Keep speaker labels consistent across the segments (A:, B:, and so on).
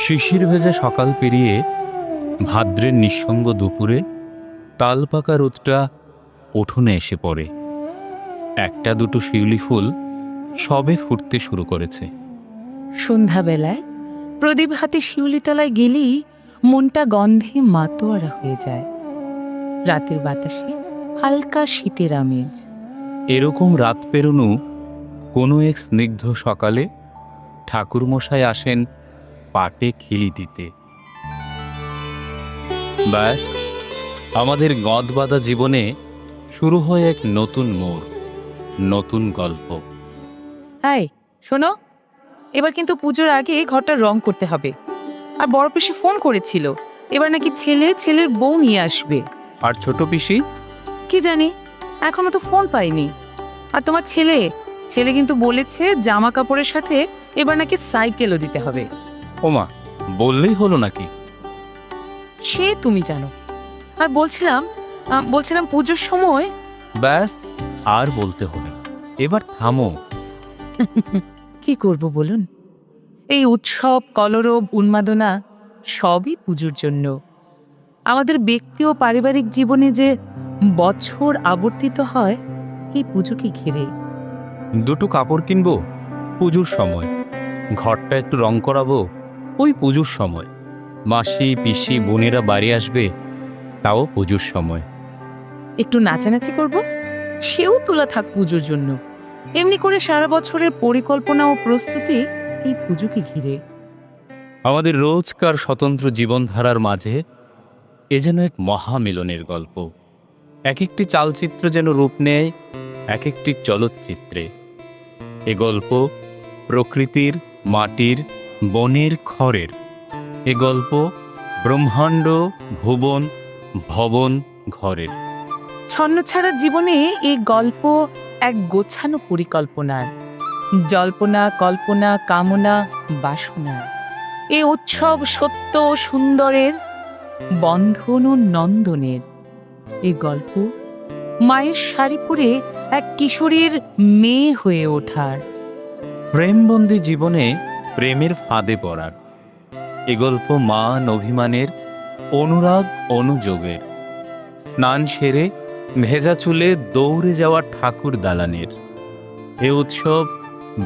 A: শিশির ভেজা সকাল পেরিয়ে ভাদ্রের নিঃসঙ্গ দুপুরে তালপাকা রোদটা উঠোনে এসে পড়ে। একটা দুটো শিউলি ফুল সবে ফুটতে শুরু করেছে।
B: সন্ধ্যাবেলায় প্রদীপ হাতে শিউলিতলায় গেলেই মনটা গন্ধে মাতোয়ারা হয়ে যায়। রাতের বাতাসে হালকা শীতের আমেজ।
A: এরকম রাত পেরোনো কোনো এক স্নিগ্ধ সকালে ঠাকুরমশাই আসেন পাটে খিলি দিতে। ব্যাস, আমাদের গদবাঁধা জীবনে শুরু হয় এক নতুন মোড়, নতুন গল্প।
B: হাই শোনো, এবার কিন্তু পুজোর আগে ঘরটা রং করতে হবে। আর বড় পিসি ফোন করেছিল, এবার নাকি ছেলের বউ নিয়ে আসবে।
A: আর ছোট পিসি?
B: কি জানি, এখনো তো ফোন পাইনি। আর তোমার ছেলে কিন্তু বলেছে জামা কাপড়ের সাথে এবার নাকি সাইকেলও দিতে হবে।
A: ওমা, বললেই হলো নাকি?
B: সে তুমি জানো। আর বলছিলাম পুজোর সময়।
A: ব্যাস, আর বলতে হবে, এবার থামো।
B: কি করব বলুন, এই উৎসব, কলরব, উন্মাদনা সবই পুজোর জন্য। আমাদের ব্যক্তি ও পারিবারিক জীবনে যে বছর আবর্তিত হয় এই পুজোকে ঘিরে।
A: দুটো কাপড় কিনবো পুজোর সময়, ঘরটা একটু রং করাবো ওই পুজোর সময়, মাসি পিসি বোনেরা বাড়ি আসবে তাও পুজোর সময়,
B: একটু নাচানাচি করব সেও তোলা থাক পুজোর জন্য। এমনি করে সারা বছরের পরিকল্পনা ও প্রস্তুতি এই পুজোকে ঘিরে।
A: আমাদের রোজকার স্বতন্ত্র জীবনধারার মাঝে এ যেন এক মহামিলনের গল্প। এক একটি চালচিত্র যেন রূপ নেয় এক একটি চলচ্চিত্রে। এ গল্প প্রকৃতির, মাটির, বনের, খড়ের। এ গল্প ব্রহ্মাণ্ড, ভুবন, ভবন, ঘরের।
B: ছন্নছাড়া জীবনে এই গল্প এক গোছানো পরিকল্পনার, জল্পনা, কল্পনা, কামনা, বাসনা। এ উৎসব সত্য ও সুন্দরের, বন্ধন ও নন্দনের। এ গল্প মায়ের শাড়ি পরে এক কিশোরীর মেয়ে হয়ে ওঠার,
A: প্রেমবন্দি জীবনে প্রেমের ফাঁদে পড়ার। এ গল্প মান অভিমানের, অনুরাগ অনুযোগের, স্নান সেরে ভেজা চুলে দৌড়ে যাওয়া ঠাকুর দালানের। এ উৎসব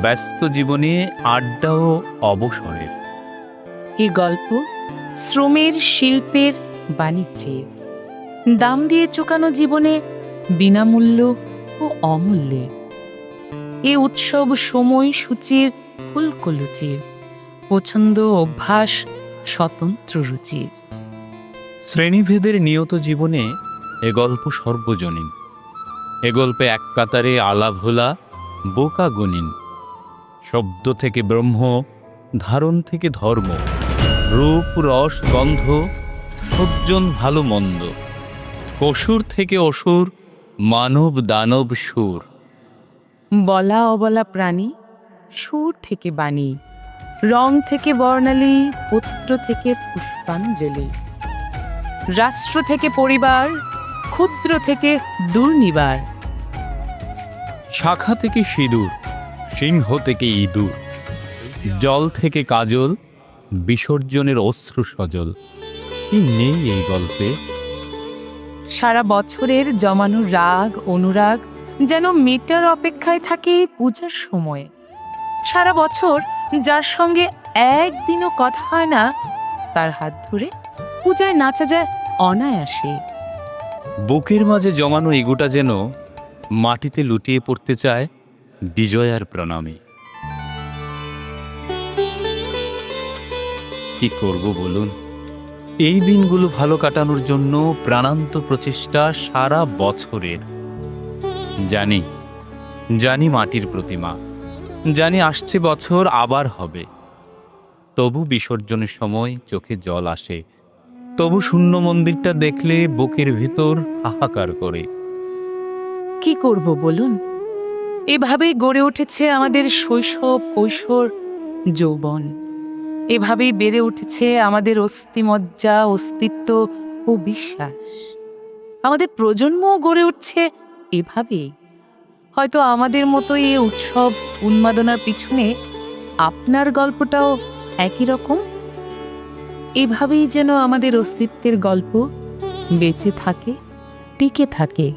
A: ব্যস্ত জীবনে আড্ডা ও অবসরের।
B: এ গল্প শ্রমের, শিল্পের, বাণিজ্যের, দাম দিয়ে চোকানো জীবনে বিনামূল্য ও অমূল্যে। এ উৎসব সময়সূচির, ফুলকলুচির, পছন্দ, অভ্যাস, স্বতন্ত্র রুচির।
A: শ্রেণীভেদের নিয়ত জীবনে এ গল্প সর্বজনীন। এ গল্পে এক কাতারে আলাভোলা, বোকা গুণিন। শব্দ থেকে ব্রহ্ম, ধারণ থেকে ধর্ম, রূপ রস গন্ধ, সজ্জন ভালো মন্দ, পশুর থেকে অসুর, মানব দানব সুর।
B: বলা অবলা প্রাণী, সুর থেকে বাণী, রং থেকে বর্ণালী, পত্র থেকে পুষ্পাঞ্জলি, রাষ্ট্র থেকে পরিবার, ক্ষুদ্র থেকে দুর্নিবার,
A: শাখা থেকে সিঁদুর, সিংহ থেকে ইঁদুর, জল থেকে কাজল, বিসর্জনের অশ্রু সজল। কি নেই এই গল্পে?
B: সারা বছরের জমানো রাগ অনুরাগ যেন মেটার অপেক্ষায় থাকে এই পূজার সময়ে। সারা বছর যার সঙ্গে একদিনও কথা হয় না, তার হাত ধরে পূজায় নাচা যায় অনায়াসে।
A: বুকের মাঝে জমানো এগোটা যেন মাটিতে লুটিয়ে পড়তে চায় বিজয়ার প্রণামে। কি করব বলুন, এই দিনগুলো ভালো কাটানোর জন্য প্রাণান্ত প্রচেষ্টা সারা বছরের। জানি মাটির প্রতিমা, জানি আসছে বছর আবার হবে। তবু বিসর্জনের সময় চোখে জল আসে, তবু শূন্য মন্দিরটা দেখলে বুকের ভিতর হাহাকার করে।
B: কি করব বলুন, এভাবেই গড়ে উঠেছে আমাদের শৈশব, কৈশোর, যৌবন। এভাবেই বেড়ে উঠেছে আমাদের অস্থিমজ্জা, অস্তিত্ব ও বিশ্বাস। আমাদের প্রজন্মও গড়ে উঠছে এভাবেই। হয়তো আমাদের মতোই এই উৎসব উন্মাদনার পিছনে আপনার গল্পটাও একই রকম। এভাবেই যেন আমাদের অস্তিত্বের গল্প বেঁচে থাকে, টিকে থাকে।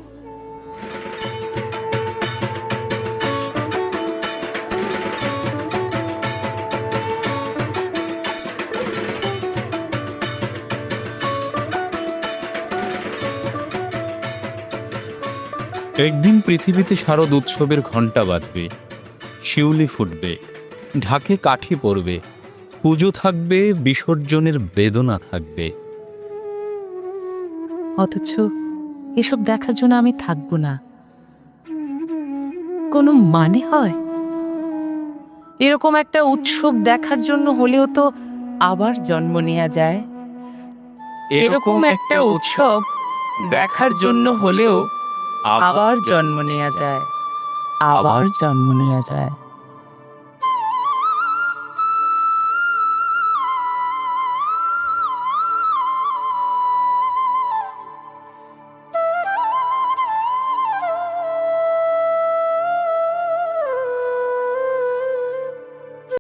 A: একদিন পৃথিবীতে শারদ উৎসবের ঘণ্টা বাজবে, শিউলি ফুটবে, ঢাকে কাঠি পড়বে, পুজো থাকবে, বিসর্জনের বেদনা থাকবে।
B: অথচ এসব দেখার জন্য আমি থাকবো না। কোনো মানে হয়? এরকম একটা উৎসব দেখার জন্য হলেও তো আবার জন্ম নেওয়া যায়। এরকম একটা উৎসব দেখার জন্য হলেও আবার জন্ম নেওয়া যায়, আবার জন্ম নেওয়া যায়।